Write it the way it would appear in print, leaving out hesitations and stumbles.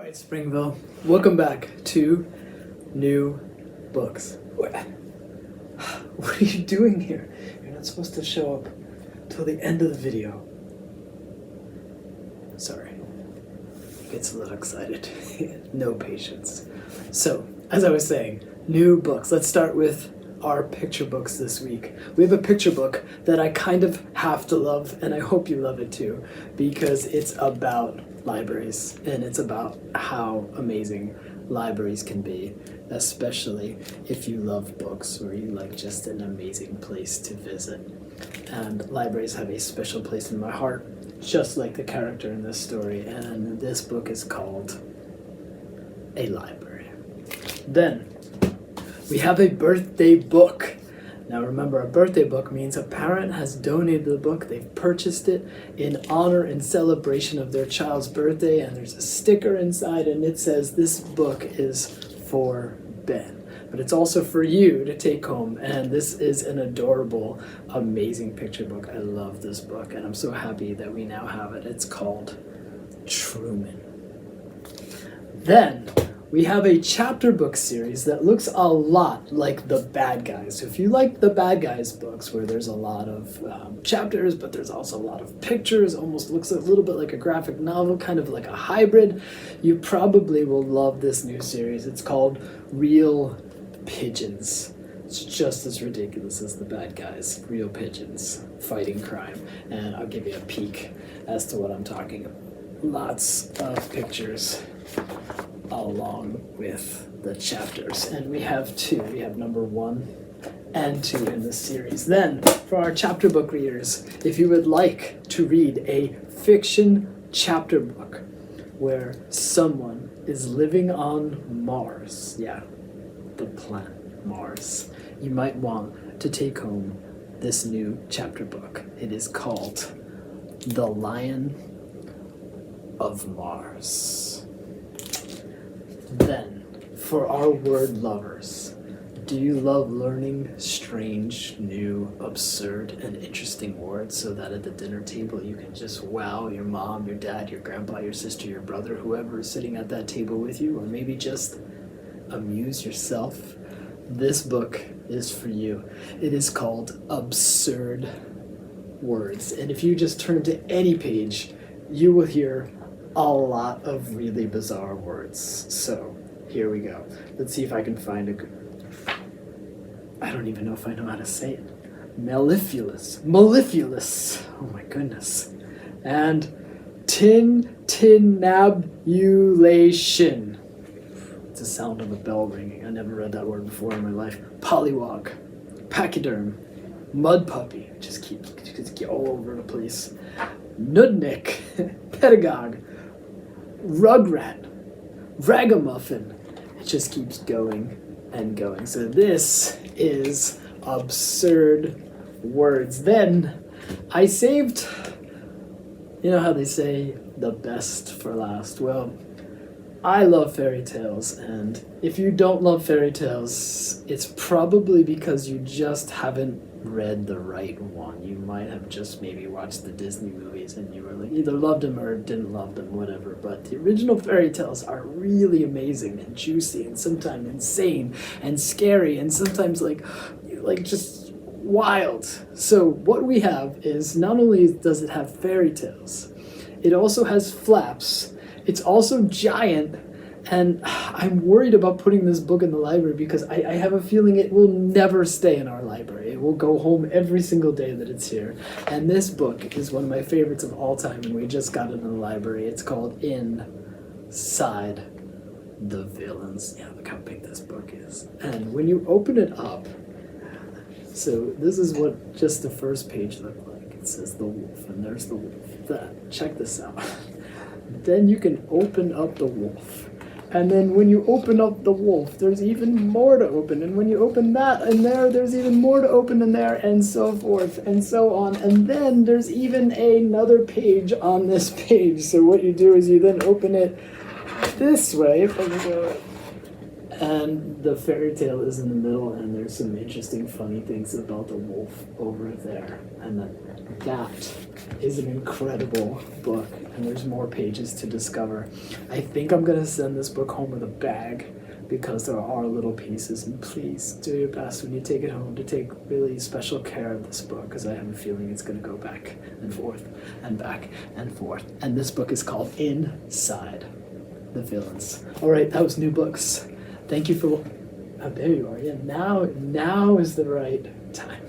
Alright, Springville, welcome back to New Books. What are you doing here? You're not supposed to show up till the end of the video. Sorry. Gets a little excited. No patience. So, as I was saying, new books. Let's start with our picture books this week. We have a picture book that I kind of have to love, and I hope you love it too, because it's about libraries, and it's about how amazing libraries can be, especially if you love books or you like just an amazing place to visit. And libraries have a special place in my heart, just like the character in this story, and this book is called A Library. Then we have a birthday book. Now remember, a birthday book means a parent has donated the book, they've purchased it in honor and celebration of their child's birthday, and there's a sticker inside and it says this book is for Ben. But it's also for you to take home, and this is an adorable, amazing picture book. I love this book and I'm so happy that we now have it. It's called Truman. Then we have a chapter book series that looks a lot like The Bad Guys. So if you like The Bad Guys books, where there's a lot of chapters, but there's also a lot of pictures, almost looks a little bit like a graphic novel, kind of like a hybrid, you probably will love this new series. It's called Real Pigeons. It's just as ridiculous as The Bad Guys. Real pigeons fighting crime. And I'll give you a peek as to what I'm talking about. Lots of pictures along with the chapters, and we have two. We have number 1 and 2 in this series. Then for our chapter book readers, if you would like to read a fiction chapter book where someone is living on Mars, yeah, the planet Mars, you might want to take home this new chapter book. It is called The Lion of Mars. Then, for our word lovers, do you love learning strange, new, absurd, and interesting words so that at the dinner table you can just wow your mom, your dad, your grandpa, your sister, your brother, whoever is sitting at that table with you, or maybe just amuse yourself? This book is for you. It is called Absurd Words, and if you just turn to any page, you will hear a lot of really bizarre words. So here we go. Let's see if I can find a good... I don't even know if I know how to say it. Mellifluous. Oh my goodness. And tintinnabulation. It's the sound of a bell ringing. I never read that word before in my life. Pollywog. Pachyderm. Mud puppy. Just keep all over the place. Nudnik. Pedagogue. Rugrat, ragamuffin. It just keeps going and going. So this is Absurd Words. Then I saved, you know how they say the best for last? Well, I love fairy tales, and if you don't love fairy tales, it's probably because you just haven't read the right one. You might have just maybe watched the Disney movies and you were like either loved them or didn't love them, whatever. But the original fairy tales are really amazing and juicy and sometimes insane and scary and sometimes like just wild. So what we have is, not only does it have fairy tales, it also has flaps. It's also giant, and I'm worried about putting this book in the library because I have a feeling it will never stay in our library. It will go home every single day that it's here. And this book is one of my favorites of all time, and we just got it in the library. It's called Inside the Villains. Yeah, look how big this book is. And when you open it up, so this is what just the first page looked like. It says the wolf, and there's the wolf. Check this out. Then you can open up the wolf. And then when you open up the wolf, there's even more to open. And when you open that in there, there's even more to open in there, and so forth, and so on. And then there's even another page on this page. So what you do is you then open it this way, if I can go, And the fairy tale is in the middle, and there's some interesting, funny things about the wolf over there. And that is an incredible book, and there's more pages to discover. I think I'm gonna send this book home with a bag because there are little pieces, and please do your best when you take it home to take really special care of this book, because I have a feeling it's gonna go back and forth and back and forth. And this book is called Inside the Villains. All right, that was New Books. Thank you for. Oh, there you are. Yeah, now is the right time.